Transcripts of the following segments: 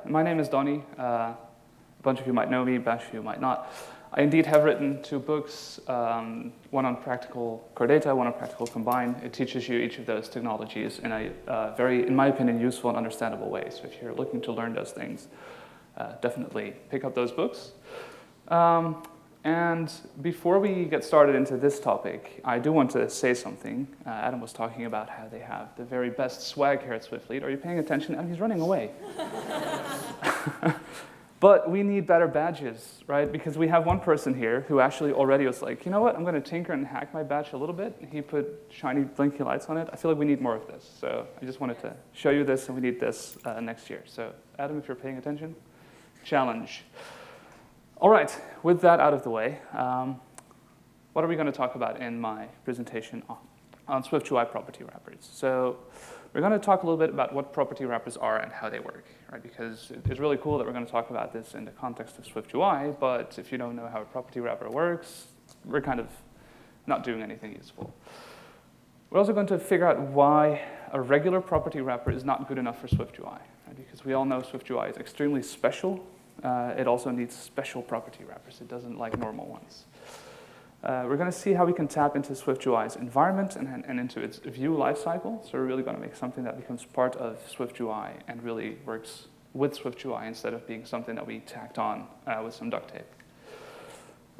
My name is Donny. A bunch of you might know me, a bunch of you might not. I indeed have written 2 books, one on practical core data, one on practical combine. It teaches you each of those technologies in a very, in my opinion, useful and understandable way. So if you're looking to learn those things, definitely pick up those books. And before we get started into this topic, I do want to say something. Adam was talking about how they have the very best swag here at SwiftLeeds. Are you paying attention? And he's running away. But we need better badges, right? Because we have one person here who actually already was like, you know what, I'm going to tinker and hack my badge a little bit. He put shiny blinky lights on it. I feel like we need more of this. So I just wanted to show you this, and we need this next year. So Adam, if you're paying attention, challenge. All right, with that out of the way, what are we going to talk about in my presentation on SwiftUI property wrappers? So we're going to talk a little bit about what property wrappers are and how they work, right? Because it's really cool that we're going to talk about this in the context of SwiftUI, but if you don't know how a property wrapper works, we're kind of not doing anything useful. We're also going to figure out why a regular property wrapper is not good enough for SwiftUI, right? Because we all know SwiftUI is extremely special. It also needs special property wrappers. It doesn't like normal ones. We're going to see how we can tap into SwiftUI's environment and into its view lifecycle. So we're really going to make something that becomes part of SwiftUI and really works with SwiftUI instead of being something that we tacked on with some duct tape.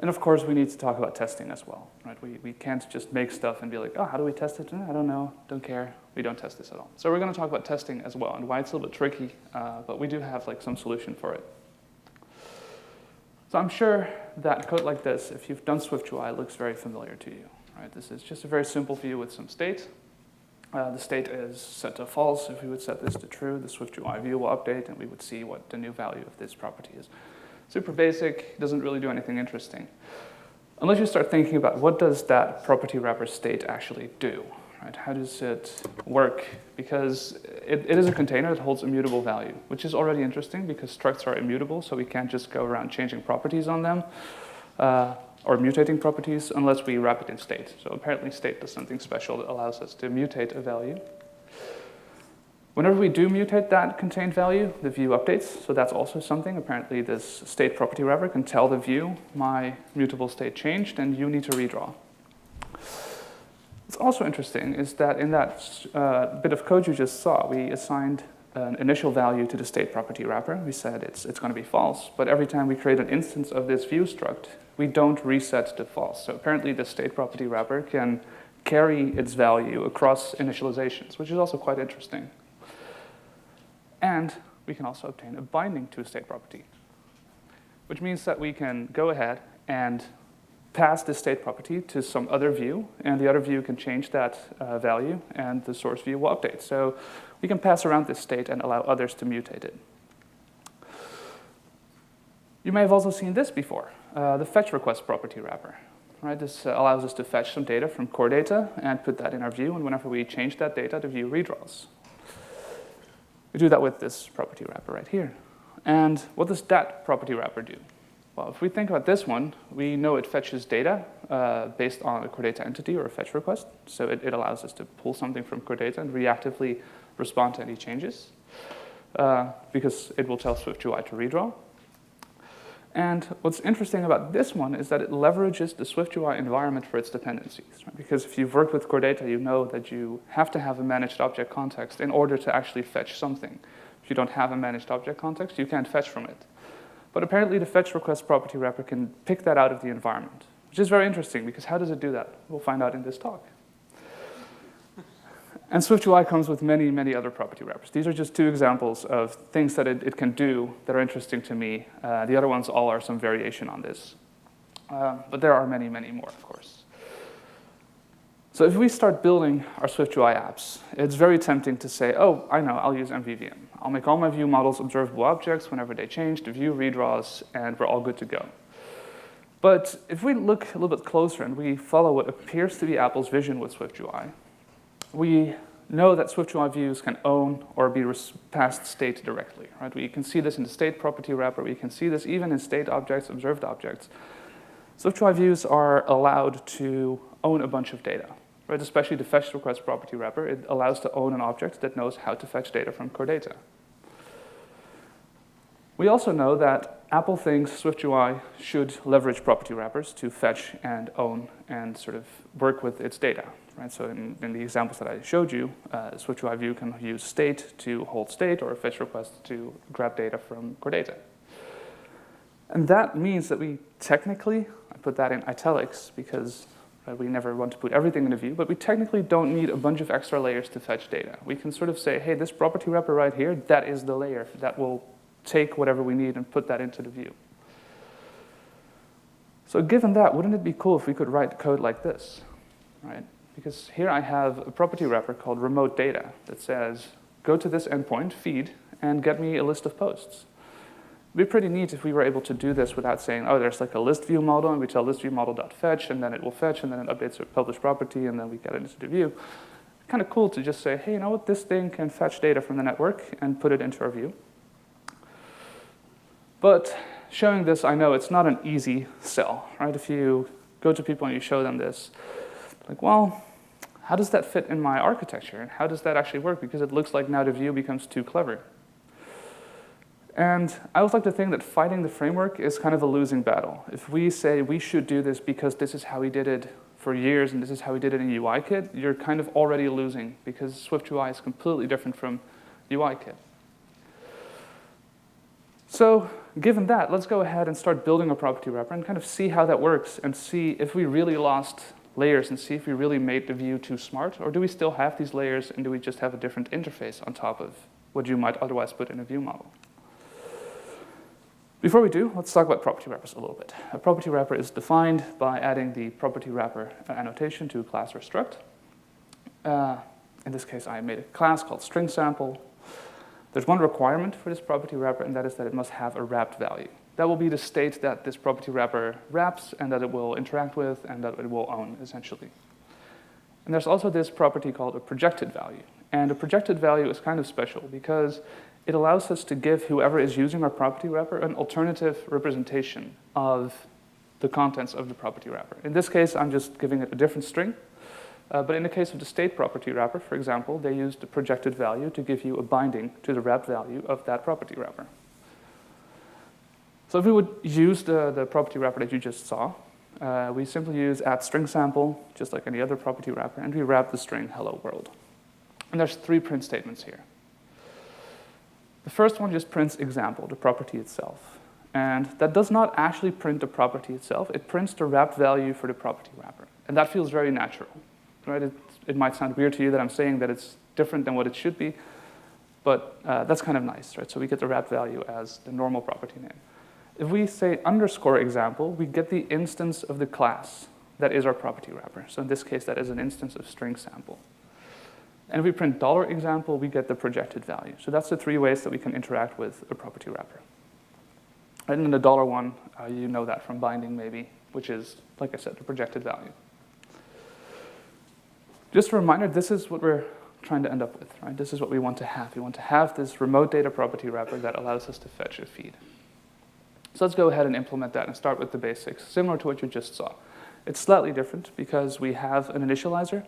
And of course, we need to talk about testing as well, right? We can't just make stuff and be like, oh, how do we test it? I don't know, don't care. We don't test this at all. So we're going to talk about testing as well and why it's a little bit tricky, but we do have like some solution for it. So I'm sure that code like this, if you've done SwiftUI, looks very familiar to you, right? This is just a very simple view with some state. The state is set to false. If we would set this to true, the SwiftUI view will update, and we would see what the new value of this property is. Super basic, doesn't really do anything interesting. Unless you start thinking about what does that property wrapper state actually do, right? How does it work? Because it is a container that holds immutable value, which is already interesting because structs are immutable, so we can't just go around changing properties on them or mutating properties unless we wrap it in state. So apparently state does something special that allows us to mutate a value. Whenever we do mutate that contained value, the view updates. So that's also something. Apparently this state property wrapper can tell the view, my mutable state changed, and you need to redraw. What's also interesting is that in that bit of code you just saw, we assigned an initial value to the state property wrapper. We said it's going to be false, but every time we create an instance of this view struct, we don't reset to false. So apparently the state property wrapper can carry its value across initializations, which is also quite interesting. And we can also obtain a binding to a state property, which means that we can go ahead and pass this state property to some other view, and the other view can change that value, and the source view will update. So we can pass around this state and allow others to mutate it. You may have also seen this before, the fetch request property wrapper. Right? This allows us to fetch some data from core data and put that in our view, and whenever we change that data, the view redraws. We do that with this property wrapper right here. And what does that property wrapper do? Well, if we think about this one, we know it fetches data based on a core data entity or a fetch request. So it allows us to pull something from core data and reactively respond to any changes because it will tell SwiftUI to redraw. And what's interesting about this one is that it leverages the SwiftUI environment for its dependencies. Right? Because if you've worked with core data, you know that you have to have a managed object context in order to actually fetch something. If you don't have a managed object context, you can't fetch from it. But apparently the fetch request property wrapper can pick that out of the environment, which is very interesting because how does it do that? We'll find out in this talk. And SwiftUI comes with many, many other property wrappers. These are just 2 examples of things that it can do that are interesting to me. The other ones all are some variation on this. But there are many, many more, of course. So if we start building our SwiftUI apps, it's very tempting to say, oh, I know, I'll use MVVM. I'll make all my view models observable objects. Whenever they change, the view redraws, and we're all good to go. But if we look a little bit closer and we follow what appears to be Apple's vision with SwiftUI, we know that SwiftUI views can own or be passed state directly. Right? We can see this in the state property wrapper. We can see this even in state objects, observed objects. SwiftUI views are allowed to own a bunch of data. Right? Especially the fetch request property wrapper, it allows to own an object that knows how to fetch data from core data. We also know that Apple thinks SwiftUI should leverage property wrappers to fetch and own and sort of work with its data. Right? So in the examples that I showed you, SwiftUI View can use state to hold state or a fetch request to grab data from core data. And that means that we technically, I put that in italics because we never want to put everything in a view, but we technically don't need a bunch of extra layers to fetch data. We can sort of say, hey, this property wrapper right here, that is the layer that will take whatever we need and put that into the view. So given that, wouldn't it be cool if we could write code like this, right? Because here I have a property wrapper called remote data that says, go to this endpoint, feed, and get me a list of posts. It'd be pretty neat if we were able to do this without saying, oh, there's like a list view model, and we tell list view model.fetch, and then it will fetch, and then it updates a published property, and then we get it into the view. Kind of cool to just say, hey, you know what, this thing can fetch data from the network and put it into our view. But showing this, I know it's not an easy sell, right? If you go to people and you show them this, like, well, how does that fit in my architecture? How does that actually work? Because it looks like now the view becomes too clever. And I always like to think that fighting the framework is kind of a losing battle. If we say we should do this because this is how we did it for years and this is how we did it in UIKit, you're kind of already losing because SwiftUI is completely different from UIKit. So given that, let's go ahead and start building a property wrapper and kind of see how that works and see if we really lost layers and see if we really made the view too smart, or do we still have these layers and do we just have a different interface on top of what you might otherwise put in a view model? Before we do, let's talk about property wrappers a little bit. A property wrapper is defined by adding the property wrapper annotation to a class or struct. In this case, I made a class called string sample. There's one requirement for this property wrapper, and that is that it must have a wrapped value. That will be the state that this property wrapper wraps and that it will interact with and that it will own, essentially. And there's also this property called a projected value. And a projected value is kind of special because it allows us to give whoever is using our property wrapper an alternative representation of the contents of the property wrapper. In this case, I'm just giving it a different string. But in the case of the state property wrapper, for example, they used the projected value to give you a binding to the wrapped value of that property wrapper. So if we would use the property wrapper that you just saw, we simply use add string sample, just like any other property wrapper, and we wrap the string hello world. And there's 3 print statements here. The first one just prints example, the property itself. And that does not actually print the property itself. It prints the wrapped value for the property wrapper. And that feels very natural. Right? It might sound weird to you that I'm saying that it's different than what it should be, but that's kind of nice. Right? So we get the wrapped value as the normal property name. If we say underscore example, we get the instance of the class that is our property wrapper. So in this case, that is an instance of string sample. And if we print $example, we get the projected value. So that's the 3 ways that we can interact with a property wrapper. And then the $one, you know that from binding maybe, which is, like I said, the projected value. Just a reminder, this is what we're trying to end up with, right? This is what we want to have. We want to have this remote data property wrapper that allows us to fetch a feed. So let's go ahead and implement that and start with the basics, similar to what you just saw. It's slightly different because we have an initializer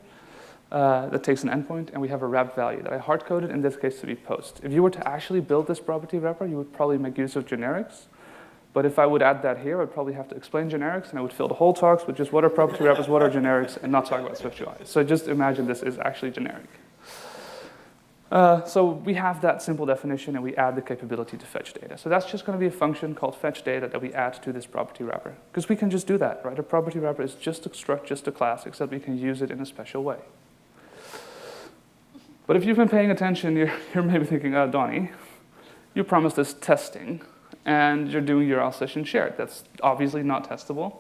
that takes an endpoint, and we have a wrapped value that I hard-coded, in this case, to be post. If you were to actually build this property wrapper, you would probably make use of generics. But if I would add that here, I'd probably have to explain generics, and I would fill the whole talks with just what are property wrappers, what are generics, and not talk about SwiftUI. So just imagine this is actually generic. So we have that simple definition, and we add the capability to fetch data. So that's just going to be a function called fetch data that we add to this property wrapper. Because we can just do that, right? A property wrapper is just a struct, just a class, except we can use it in a special way. But if you've been paying attention, you're maybe thinking, oh, Donny, you promised us testing, and you're doing URL session shared. That's obviously not testable.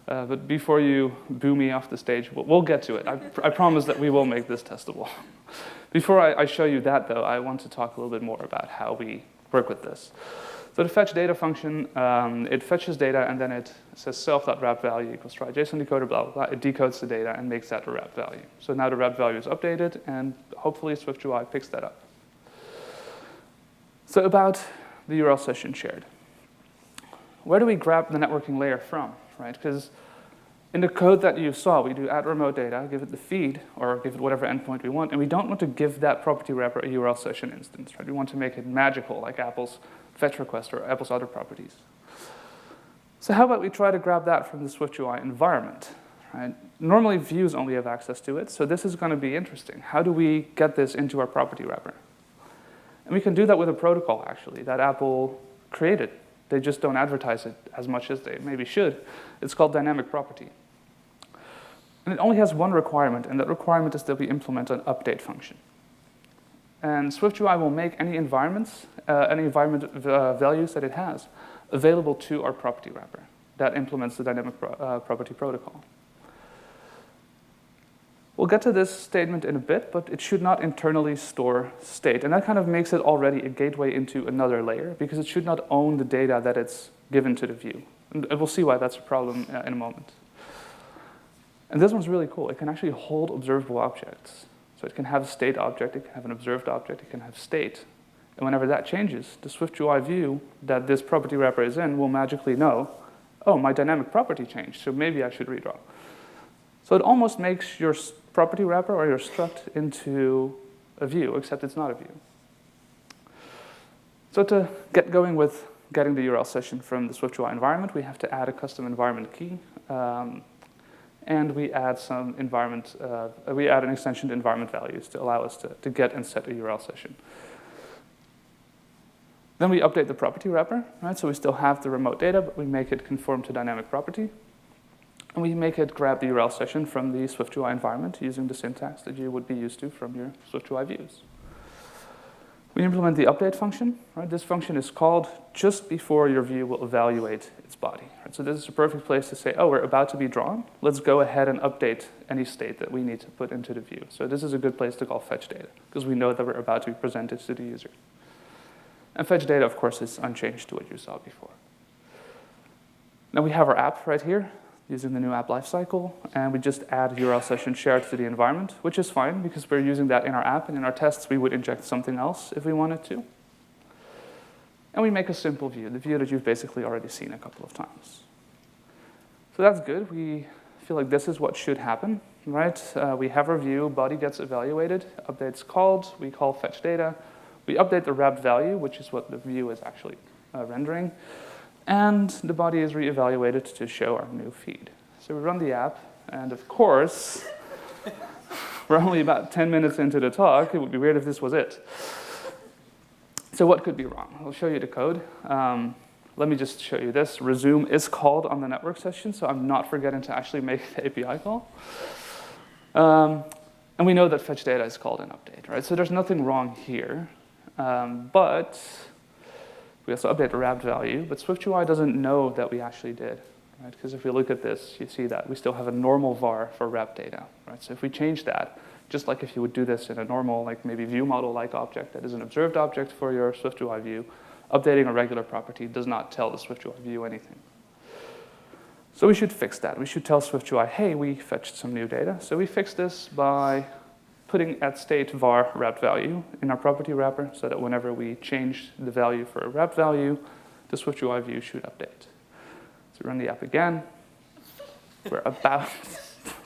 But before you boo me off the stage, we'll get to it. I promise that we will make this testable. Before I show you that, though, I want to talk a little bit more about how we work with this. So the fetch data function, it fetches data, and then it says self.wrappedValue equals try JSON decoder, blah, blah, blah. It decodes the data and makes that a wrapped value. So now the wrapped value is updated, and hopefully SwiftUI picks that up. So about the URL session shared. Where do we grab the networking layer from, right? Because in the code that you saw, we do add remote data, give it the feed, or give it whatever endpoint we want, and we don't want to give that property wrapper a URL session instance, right? We want to make it magical, like Apple's fetch request or Apple's other properties. So how about we try to grab that from the SwiftUI environment? Right? Normally, views only have access to it, so this is going to be interesting. How do we get this into our property wrapper? And we can do that with a protocol, actually, that Apple created. They just don't advertise it as much as they maybe should. It's called DynamicProperty. And it only has one requirement, and that requirement is that we implement an update function. And SwiftUI will make any environment values that it has available to our property wrapper. That implements the DynamicProperty protocol. We'll get to this statement in a bit, but it should not internally store state. And that kind of makes it already a gateway into another layer, because it should not own the data that it's given to the view. And we'll see why that's a problem in a moment. And this one's really cool. It can actually hold observable objects. So it can have a state object, it can have an observed object, it can have state. And whenever that changes, the SwiftUI view that this property wrapper is in will magically know, oh, my dynamic property changed, so maybe I should redraw. So it almost makes your property wrapper or your struct into a view, except it's not a view. So to get going with getting the URL session from the SwiftUI environment, we have to add a custom environment key. And we add some we add an extension to environment values to allow us to get and set a URL session. Then we update the property wrapper, right? So we still have the remote data, but we make it conform to dynamic property. And we make it grab the URL session from the SwiftUI environment using the syntax that you would be used to from your SwiftUI views. We implement the update function, right? This function is called just before your view will evaluate its body. Right? So this is a perfect place to say, oh, we're about to be drawn. Let's go ahead and update any state that we need to put into the view. So this is a good place to call fetch data, because we know that we're about to be presented to the user. And fetch data, of course, is unchanged to what you saw before. Now we have our app right here, using the new app lifecycle, and we just add URL session shared to the environment, which is fine because we're using that in our app, and in our tests we would inject something else if we wanted to. And we make a simple view, the view that you've basically already seen a couple of times. So that's good. We feel like this is what should happen, right? We have our view, body gets evaluated, update's called, we call fetch data, we update the wrapped value, which is what the view is actually rendering. And the body is reevaluated to show our new feed. So we run the app, and of course, we're only about 10 minutes into the talk. It would be weird if this was it. So what could be wrong? I'll show you the code. Let me just show you this. Resume is called on the network session, so I'm not forgetting to actually make the API call. And we know that fetch data is called in update, right? So there's nothing wrong here, but we also update the wrapped value, but SwiftUI doesn't know that we actually did, right? Because if we look at this, you see that we still have a normal var for wrapped data, right? So if we change that, just like if you would do this in a normal, like maybe view model-like object that is an observed object for your SwiftUI view, updating a regular property does not tell the SwiftUI view anything. So we should fix that. We should tell SwiftUI, hey, we fetched some new data. So we fix this by putting at state var wrapped value in our property wrapper so that whenever we change the value for a wrapped value, the SwiftUI view should update. So run the app again. We're about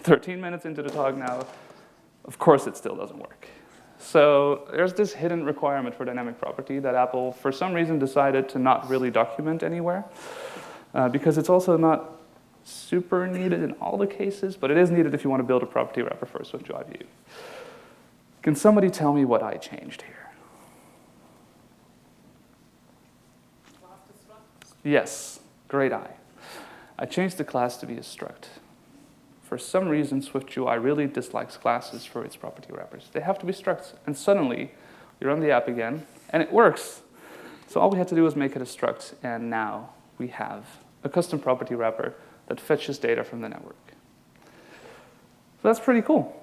13 minutes into the talk now. Of course, it still doesn't work. So there's this hidden requirement for dynamic property that Apple, for some reason, decided to not really document anywhere, because it's also not super needed in all the cases, but it is needed if you want to build a property wrapper for a SwiftUI view. Can somebody tell me what I changed here? Yes, great eye. I changed the class to be a struct. For some reason, SwiftUI really dislikes classes for its property wrappers. They have to be structs. And suddenly, you run the app again, and it works. So all we had to do was make it a struct, and now we have a custom property wrapper that fetches data from the network. So that's pretty cool.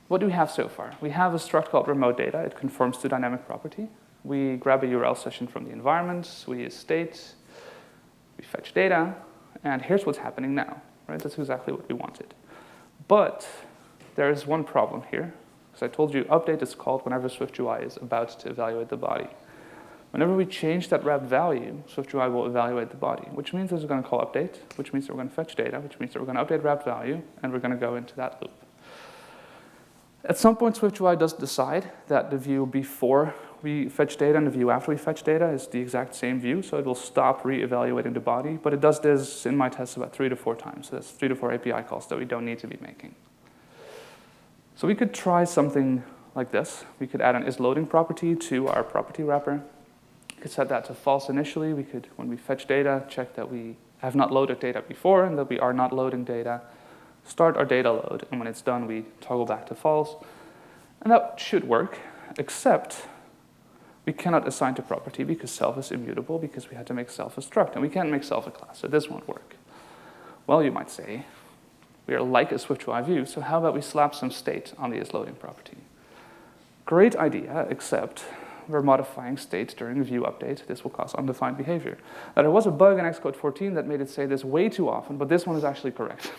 What do we have so far? We have a struct called remote data. It conforms to dynamic property. We grab a URL session from the environment. We use state. We fetch data. And here's what's happening now. Right? That's exactly what we wanted. But there is one problem here. Because I told you update is called whenever SwiftUI is about to evaluate the body. Whenever we change that wrapped value, SwiftUI will evaluate the body, which means that we're going to call update, which means that we're going to fetch data, which means that we're going to update wrapped value, and we're going to go into that loop. At some point, SwiftUI does decide that the view before we fetch data, and the view after we fetch data is the exact same view, so it will stop re-evaluating the body, but it does this in my tests about 3 to 4 times. So that's 3 to 4 API calls that we don't need to be making. So we could try something like this. We could add an isLoading property to our property wrapper. We could set that to false initially. We could, when we fetch data, check that we have not loaded data before and that we are not loading data. Start our data load, and when it's done, we toggle back to false. And that should work, except we cannot assign to property because self is immutable, because we had to make self a struct, and we can't make self a class, so this won't work. Well, you might say, we are like a SwiftUI view, so how about we slap some state on the isLoading property? Great idea, except we're modifying state during the view update. This will cause undefined behavior. Now, there was a bug in Xcode 14 that made it say this way too often, but this one is actually correct.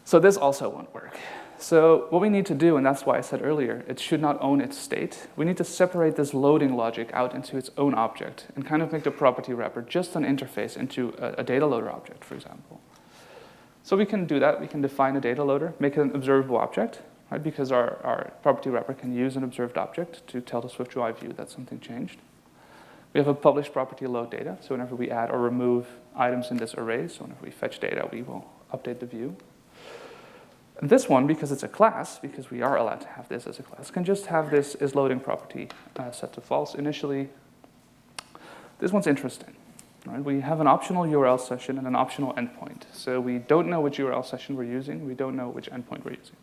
So this also won't work. So what we need to do, and that's why I said earlier, it should not own its state. We need to separate this loading logic out into its own object and kind of make the property wrapper just an interface into a data loader object, for example. So we can do that. We can define a data loader, make it an observable object, right? Because our property wrapper can use an observed object to tell the SwiftUI view that something changed. We have a published property load data. So whenever we add or remove items in this array, so whenever we fetch data, we will update the view. And this one, because it's a class, because we are allowed to have this as a class, can just have this isLoading property set to false initially. This one's interesting. Right? We have an optional URL session and an optional endpoint. So we don't know which URL session we're using. We don't know which endpoint we're using.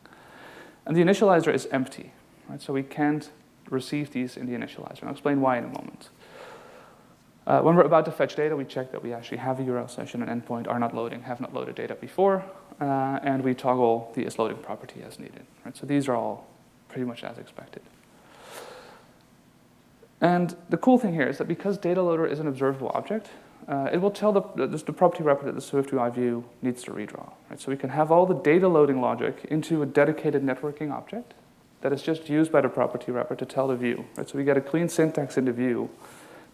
And the initializer is empty. Right? So we can't receive these in the initializer. I'll explain why in a moment. When we're about to fetch data, we check that we actually have a URL session and endpoint are not loading, have not loaded data before, and we toggle the isLoading property as needed. Right? So these are all pretty much as expected. And the cool thing here is that because data loader is an observable object, it will tell the property wrapper that the SwiftUI view needs to redraw. Right? So we can have all the data loading logic into a dedicated networking object that is just used by the property wrapper to tell the view. Right? So we get a clean syntax in the view.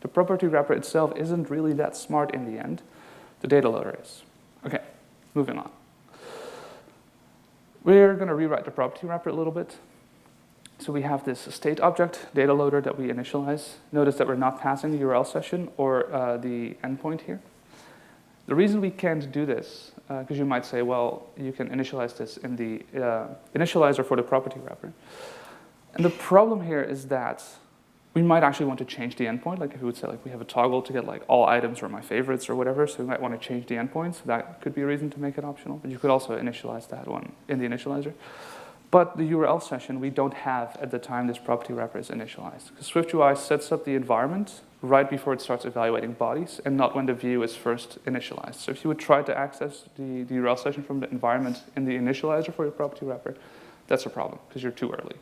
The property wrapper itself isn't really that smart in the end. The data loader is. Okay, moving on. We're going to rewrite the property wrapper a little bit. So we have this state object, data loader, that we initialize. Notice that we're not passing the URL session or the endpoint here. The reason we can't do this, because you might say, well, you can initialize this in the initializer for the property wrapper. And the problem here is that we might actually want to change the endpoint. Like if we would say, like, we have a toggle to get like all items or my favorites or whatever, so we might want to change the endpoint. So that could be a reason to make it optional. But you could also initialize that one in the initializer. But the URL session we don't have at the time this property wrapper is initialized. Because SwiftUI sets up the environment right before it starts evaluating bodies and not when the view is first initialized. So if you would try to access the URL session from the environment in the initializer for your property wrapper, that's a problem because you're too early.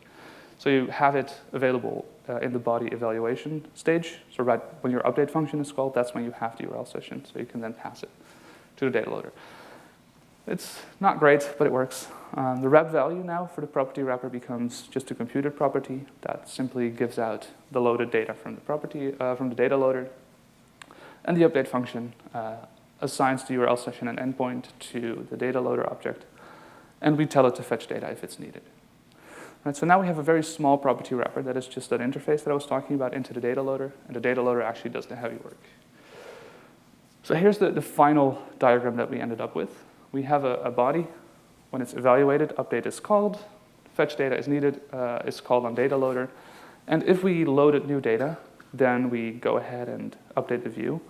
So you have it available in the body evaluation stage. So right when your update function is called, that's when you have the URL session. So you can then pass it to the data loader. It's not great, but it works. The wrap value now for the property wrapper becomes just a computed property that simply gives out the loaded data from the property from the data loader. And the update function assigns the URL session and endpoint to the data loader object. And we tell it to fetch data if it's needed. Right, so now we have a very small property wrapper that is just that interface that I was talking about into the data loader, and the data loader actually does the heavy work. So here's the final diagram that we ended up with. We have a body. When it's evaluated, update is called. Fetch data is needed, is called on data loader. And if we loaded new data, then we go ahead and update the view.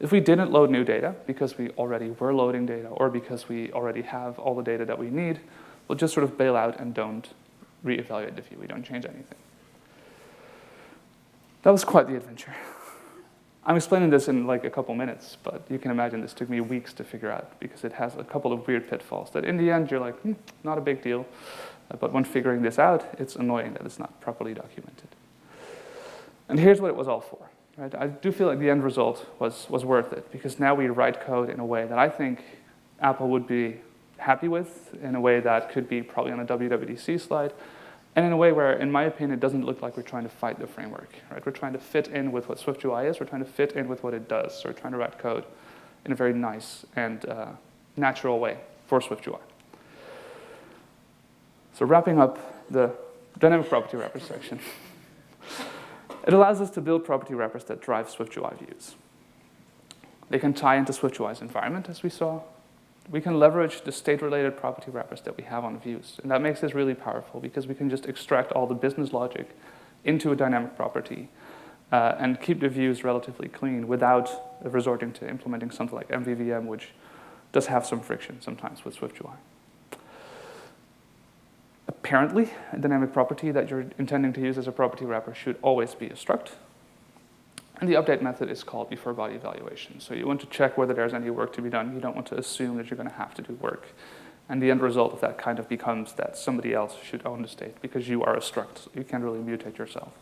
If we didn't load new data, because we already were loading data, or because we already have all the data that we need, we'll just sort of bail out and don't reevaluate the view. We don't change anything. That was quite the adventure. I'm explaining this in like a couple minutes, but you can imagine this took me weeks to figure out because it has a couple of weird pitfalls that in the end you're like, not a big deal. But when figuring this out, it's annoying that it's not properly documented. And here's what it was all for. Right? I do feel like the end result was worth it because now we write code in a way that I think Apple would be happy with, in a way that could be probably on a WWDC slide, and in a way where, in my opinion, it doesn't look like we're trying to fight the framework. Right? We're trying to fit in with what SwiftUI is. We're trying to fit in with what it does. So we're trying to write code in a very nice and natural way for SwiftUI. So wrapping up the Dynamic property wrapper section. It allows us to build property wrappers that drive SwiftUI views. They can tie into SwiftUI's environment, as we saw. We can leverage the state-related property wrappers that we have on views. And that makes this really powerful because we can just extract all the business logic into a dynamic property and keep the views relatively clean without resorting to implementing something like MVVM, which does have some friction sometimes with SwiftUI. Apparently, a dynamic property that you're intending to use as a property wrapper should always be a struct. And the update method is called before body evaluation. So you want to check whether there's any work to be done. You don't want to assume that you're going to have to do work. And the end result of that kind of becomes that somebody else should own the state because you are a struct. So you can't really mutate yourself.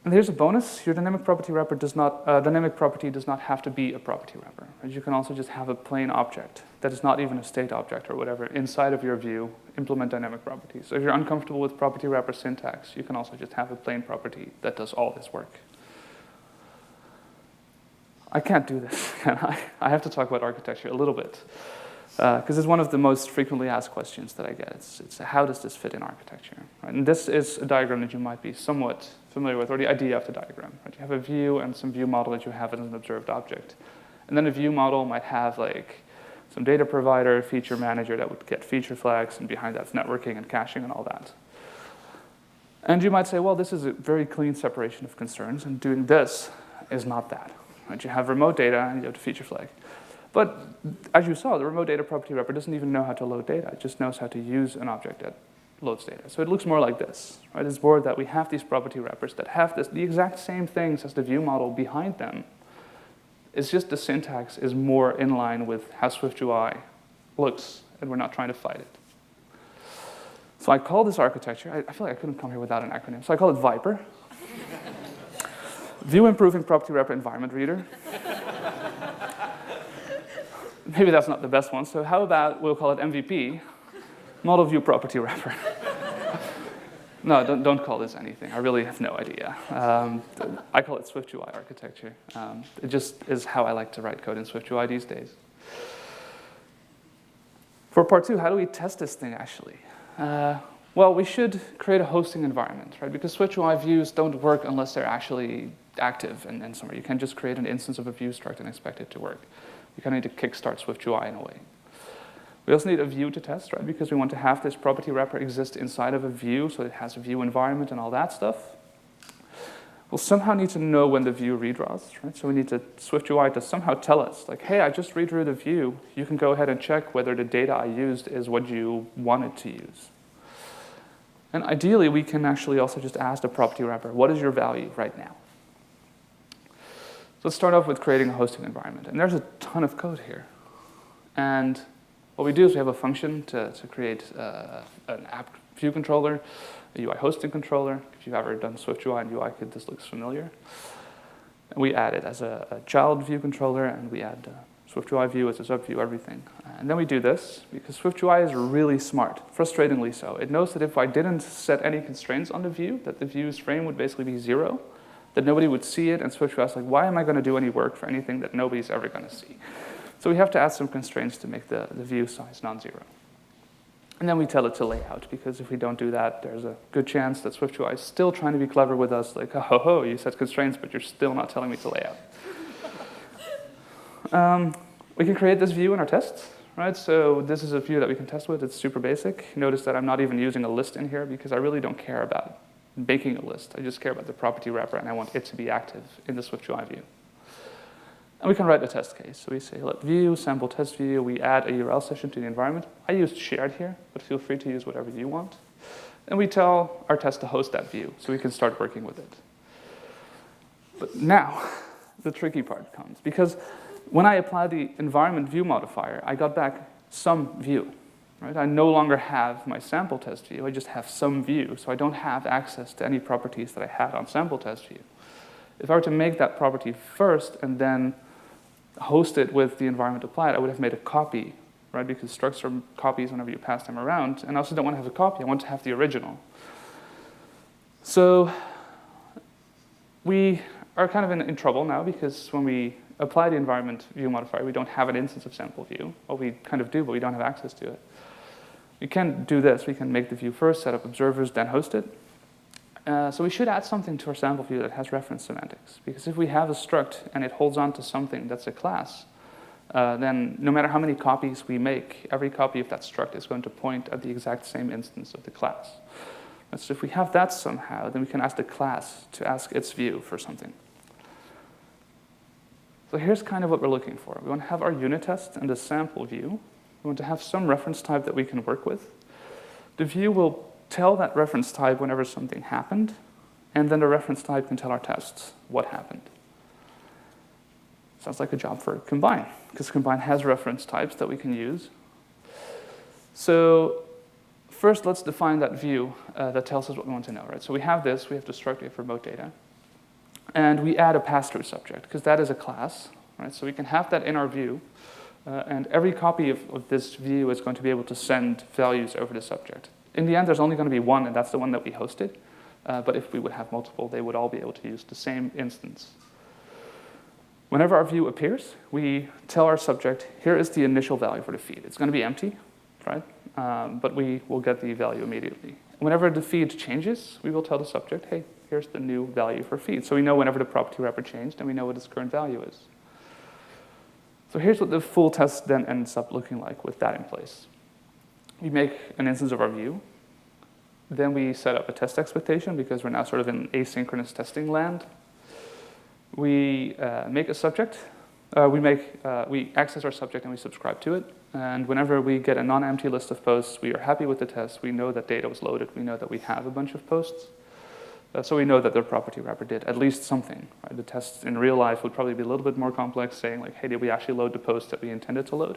And here's a bonus. Your dynamic property wrapper dynamic property does not have to be a property wrapper. You can also just have a plain object that is not even a state object or whatever inside of your view, implement dynamic properties. So if you're uncomfortable with property wrapper syntax, you can also just have a plain property that does all this work. I can't do this, can I? I have to talk about architecture a little bit because it's one of the most frequently asked questions that I get. It's how does this fit in architecture? Right? And this is a diagram that you might be somewhat familiar with, or the idea of the diagram. Right? You have a view and some view model that you have as an observed object. And then a view model might have like some data provider, feature manager that would get feature flags, and behind that's networking and caching and all that. And you might say, well, this is a very clean separation of concerns, and doing this is not that. Right? You have remote data and you have the feature flag. But as you saw, the remote data property wrapper doesn't even know how to load data. It just knows how to use an object that loads data. So it looks more like this. Right? It's more that we have these property wrappers that have the exact same things as the view model behind them. It's just the syntax is more in line with how SwiftUI looks, and we're not trying to fight it. So I call this architecture, I feel like I couldn't come here without an acronym, so I call it VIPER. View Improving Property Wrapper Environment Reader. Maybe that's not the best one, so how about we'll call it MVP, Model View Property Wrapper. No, don't call this anything. I really have no idea. I call it SwiftUI architecture. It just is how I like to write code in SwiftUI these days. For part 2, how do we test this thing actually? Well, we should create a hosting environment, right? Because SwiftUI views don't work unless they're actually active and somewhere. You can't just create an instance of a view struct and expect it to work. You kind of need to kickstart SwiftUI in a way. We also need a view to test, right? Because we want to have this property wrapper exist inside of a view, so it has a view environment and all that stuff. We'll somehow need to know when the view redraws, right? So we need SwiftUI to somehow tell us, like, hey, I just redrew the view. You can go ahead and check whether the data I used is what you wanted to use. And ideally, we can actually also just ask the property wrapper, what is your value right now? So let's start off with creating a hosting environment. And there's a ton of code here. And what we do is we have a function to create an app view controller, a UI hosting controller. If you've ever done SwiftUI and UI Kit, this looks familiar. And we add it as a child view controller, and we add SwiftUI view as a subview, everything. And then we do this because SwiftUI is really smart, frustratingly so. It knows that if I didn't set any constraints on the view, that the view's frame would basically be 0, that nobody would see it, and SwiftUI is like, why am I going to do any work for anything that nobody's ever going to see? So we have to add some constraints to make the view size non-zero. And then we tell it to layout, because if we don't do that, there's a good chance that SwiftUI is still trying to be clever with us, like, ho, you set constraints, but you're still not telling me to layout. We can create this view in our tests, right? So this is a view that we can test with. It's super basic. Notice that I'm not even using a list in here because I really don't care about making a list. I just care about the property wrapper, and I want it to be active in the SwiftUI view. And we can write a test case. So we say, let view, sample test view. We add a URL session to the environment. I used shared here, but feel free to use whatever you want. And we tell our test to host that view so we can start working with it. But now, the tricky part comes. Because when I apply the environment view modifier, I got back some view. Right? I no longer have my sample test view. I just have some view. So I don't have access to any properties that I had on sample test view. If I were to make that property first and then host it with the environment applied, I would have made a copy, right? Because structs are copies whenever you pass them around. And I also don't want to have a copy. I want to have the original. So we are kind of in trouble now, because when we apply the environment view modifier, we don't have an instance of sample view. Well, we kind of do, but we don't have access to it. We can do this. We can make the view first, set up observers, then host it. So we should add something to our sample view that has reference semantics. Because if we have a struct and it holds on to something that's a class, then no matter how many copies we make, every copy of that struct is going to point at the exact same instance of the class. And so if we have that somehow, then we can ask the class to ask its view for something. So here's kind of what we're looking for. We want to have our unit test and the sample view. We want to have some reference type that we can work with. The view will tell that reference type whenever something happened, and then the reference type can tell our tests what happened. Sounds like a job for Combine, because Combine has reference types that we can use. So first, let's define that view that tells us what we want to know, right? So we have this, we have the struct if remote data, and we add a pass-through subject, because that is a class, right? So we can have that in our view, and every copy of this view is going to be able to send values over the subject. In the end, there's only going to be one, and that's the one that we hosted. But if we would have multiple, they would all be able to use the same instance. Whenever our view appears, we tell our subject, here is the initial value for the feed. It's going to be empty, right? But we will get the value immediately. Whenever the feed changes, we will tell the subject, hey, here's the new value for feed. So we know whenever the property wrapper changed, and we know what its current value is. So here's what the full test then ends up looking like with that in place. We make an instance of our view. Then we set up a test expectation because we're now sort of in asynchronous testing land. We make a subject. We access our subject and we subscribe to it. And whenever we get a non-empty list of posts, we are happy with the test. We know that data was loaded. We know that we have a bunch of posts. So we know that the property wrapper did at least something. Right? The tests in real life would probably be a little bit more complex, saying like, hey, did we actually load the post that we intended to load?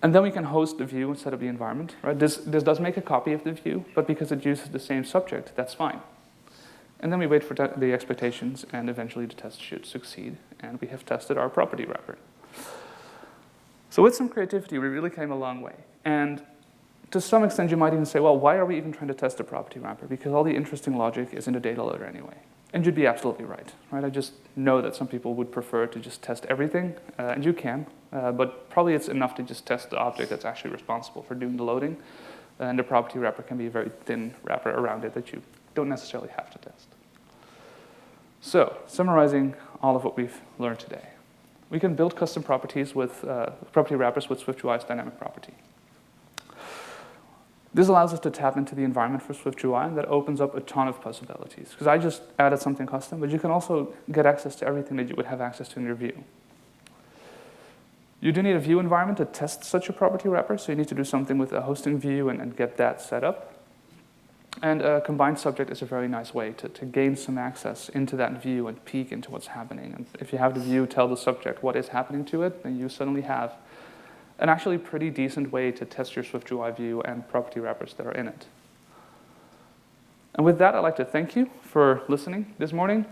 And then we can host the view instead of the environment. Right? This does make a copy of the view, but because it uses the same subject, that's fine. And then we wait for the expectations, and eventually the test should succeed, and we have tested our property wrapper. So with some creativity, we really came a long way. And to some extent, you might even say, well, why are we even trying to test the property wrapper? Because all the interesting logic is in the data loader anyway. And you'd be absolutely right? I just know that some people would prefer to just test everything, and you can, but probably it's enough to just test the object that's actually responsible for doing the loading, and the property wrapper can be a very thin wrapper around it that you don't necessarily have to test. So, summarizing all of what we've learned today. We can build custom properties with property wrappers with SwiftUI's DynamicProperty. This allows us to tap into the environment for SwiftUI, and that opens up a ton of possibilities. Because I just added something custom, but you can also get access to everything that you would have access to in your view. You do need a view environment to test such a property wrapper, so you need to do something with a hosting view and get that set up. And a combined subject is a very nice way to gain some access into that view and peek into what's happening. And if you have the view tell the subject what is happening to it, then you suddenly have an actually pretty decent way to test your SwiftUI view and property wrappers that are in it. And with that, I'd like to thank you for listening this morning.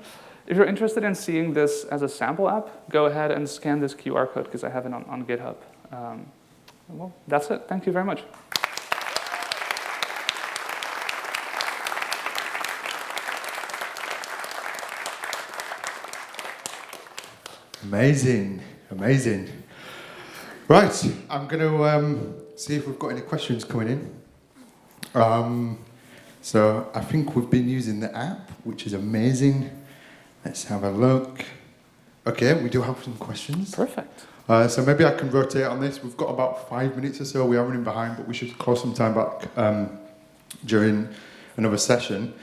If you're interested in seeing this as a sample app, go ahead and scan this QR code because I have it on GitHub. Well, that's it. Thank you very much. Amazing, amazing. Right, I'm going to see if we've got any questions coming in. So I think we've been using the app, which is amazing. Let's have a look. Okay, we do have some questions. Perfect. So maybe I can rotate on this. We've got about 5 minutes or so. We are running behind, but we should close some time back during another session.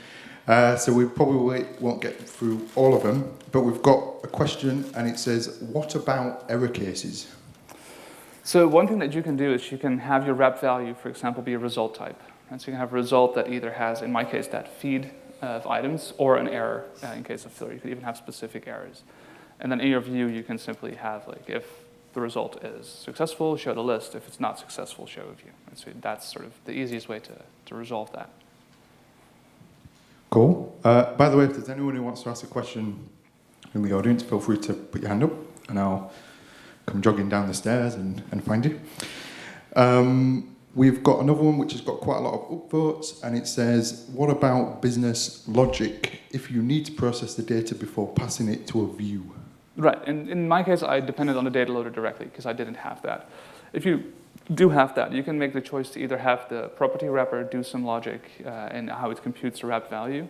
So we probably won't get through all of them, but we've got a question, and it says, what about error cases? So one thing that you can do is you can have your wrap value, for example, be a result type. And so you can have a result that either has, in my case, that feed of items, or an error in case of failure. You could even have specific errors. And then in your view, you can simply have, like, if the result is successful, show the list. If it's not successful, show a view. And so that's sort of the easiest way to resolve that. Cool. By the way, if there's anyone who wants to ask a question in the audience, feel free to put your hand up, and I'll come jogging down the stairs and find you. We've got another one which has got quite a lot of upvotes, and it says, what about business logic if you need to process the data before passing it to a view? Right. In my case, I depended on the data loader directly because I didn't have that. If you do have that. You can make the choice to either have the property wrapper do some logic in how it computes the wrap value,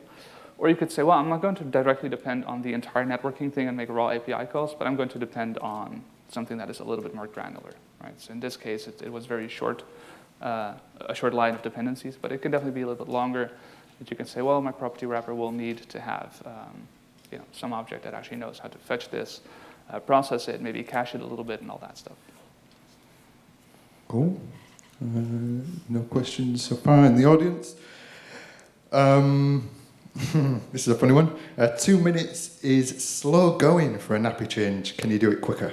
or you could say, well, I'm not going to directly depend on the entire networking thing and make raw API calls, but I'm going to depend on something that is a little bit more granular, right? So in this case, it was very short, a short line of dependencies, but it can definitely be a little bit longer. That you can say, well, my property wrapper will need to have some object that actually knows how to fetch this, process it, maybe cache it a little bit, and all that stuff. Cool. No questions so far in the audience. This is a funny one. 2 minutes is slow going for a nappy change. Can you do it quicker?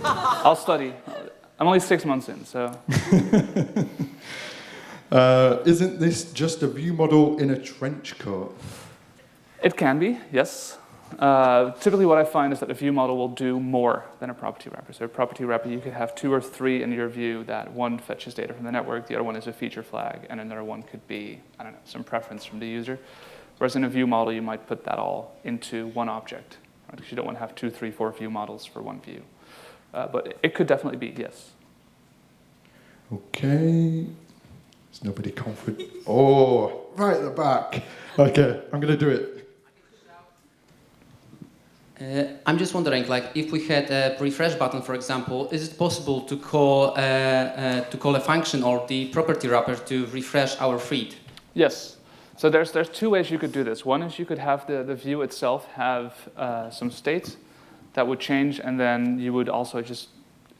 I'll study. I'm only 6 months in, so. Isn't this just a view model in a trench coat? It can be, yes. Typically what I find is that a view model will do more than a property wrapper. So a property wrapper, you could have 2 or 3 in your view that one fetches data from the network, the other one is a feature flag, and another one could be, I don't know, some preference from the user. Whereas in a view model, you might put that all into one object, right? Because you don't want to have 2, 3, 4 view models for one view. But it could definitely be, yes. Okay. Is nobody confident? Oh, right at the back. Okay, I'm going to do it. I'm just wondering, like, if we had a refresh button, for example, is it possible to call a function or the property wrapper to refresh our feed? Yes. So there's 2 ways you could do this. One is you could have the view itself have some state that would change, and then you would also just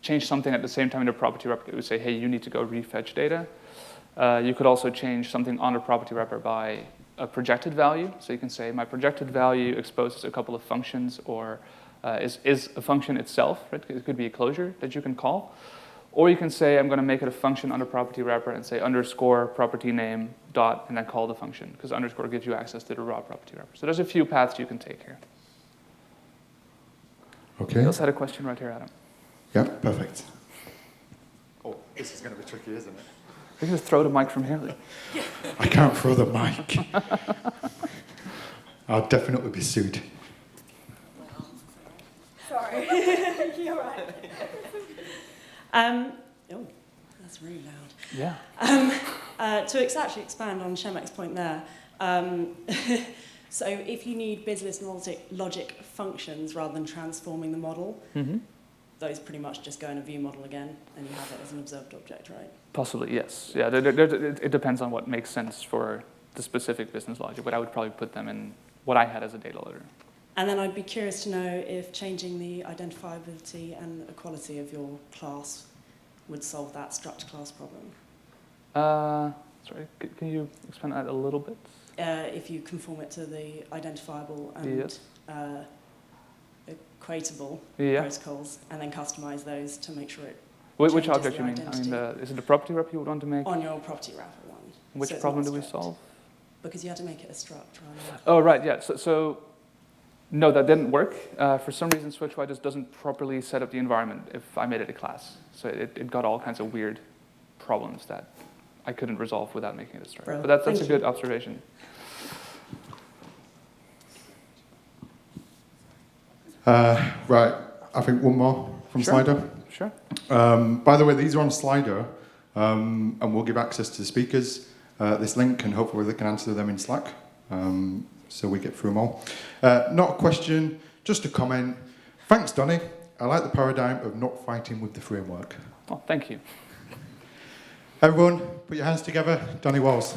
change something at the same time in the property wrapper. It would say, hey, you need to go refetch data. You could also change something on the property wrapper by a projected value. So you can say my projected value exposes a couple of functions, or is a function itself, right? It could be a closure that you can call. Or you can say I'm going to make it a function under property wrapper and say underscore property name dot and then call the function, because underscore gives you access to the raw property wrapper. So there's a few paths you can take here. Okay. You also had a question right here, Adam. Yeah, perfect. Oh, this is going to be tricky, isn't it? We can just throw the mic from here. I can't throw the mic. I'll definitely be sued. Sorry. You're right. Oh, that's really loud. Yeah. To actually expand on Shemek's point there, so if you need business logic functions rather than transforming the model, those pretty much just go in a view model again, and you have it as an observed object, right? Possibly, yes. Yeah, it depends on what makes sense for the specific business logic, but I would probably put them in what I had as a data loader. And then I'd be curious to know if changing the identifiability and equality of your class would solve that struct class problem. Sorry, can you expand that a little bit? If you conform it to the identifiable and Yes. equatable protocols, and then customize those to make sure it Which changes object the you mean? identity. I mean, is it the property wrapper you would want to make? On your property wrapper one. Which So it's problem not do we struct. solve? Because you had to make it a struct, right? Oh, right, yeah. So no, that didn't work. For some reason, SwiftUI just doesn't properly set up the environment if I made it a class. So it got all kinds of weird problems that I couldn't resolve without making it a struct. Bro, But that's a thank good you. observation. Right, I think one more from Sure. Slido. Sure. By the way, these are on Slido, and we'll give access to the speakers this link, and hopefully they can answer them in Slack, so we get through them all. Not a question, just a comment. Thanks, Donny. I like the paradigm of not fighting with the framework. Oh, thank you. Everyone, put your hands together. Donny Wals.